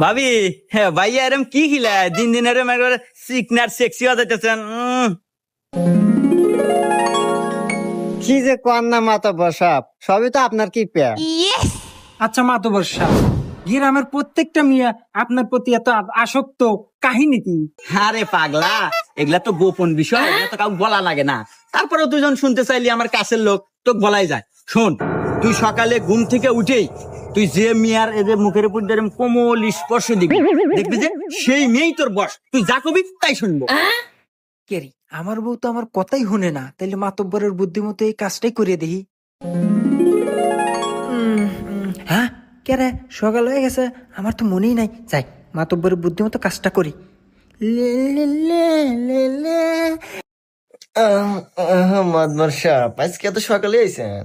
ভাবি, হ্যাঁ ভাইয়া এরম কি খিলা দিন দিন এরম একবার সিকনার সেক্সি হয়ে যাইতেছেন। কি যে কন্যা মাতা বসাব, সবই তো আপনার কি পেয়া। আচ্ছা মাতবর সাহেব, গ্রামের প্রত্যেকটা মিয়া আপনার প্রতি এত আসক্ত, কাহিনী কি? আরে পাগলা, এগুলা তো গোপন বিষয়, এগুলা তো কাউকে বলা লাগে না। তারপরে দুজন শুনতে চাইলি আমার কাছের লোক তো বলাই যায়। শোন, তুই সকালে ঘুম থেকে উঠেই তুই যে মেয়ার এদের মুখের উপর দিয়ে এরম কোমল স্পর্শ দিবি, দেখবি যে সেই মেয়েই তোর বস। তুই যা কবি তাই শুনবো। কেরি, আমার বউ তো আমার কথাই শুনে না, তাইলে মাতব্বরের বুদ্ধিমতো এই কাজটাই করিয়ে দেখি। হ্যাঁ, কে রে, সকাল হয়ে গেছে, আমার তো মনেই নাই। যাই, মাতব্বরের বুদ্ধিমতো কাজটা করি। লে লে লে লে লে। মাদবর সাহেব, আজকে এত সকালে আইছেন?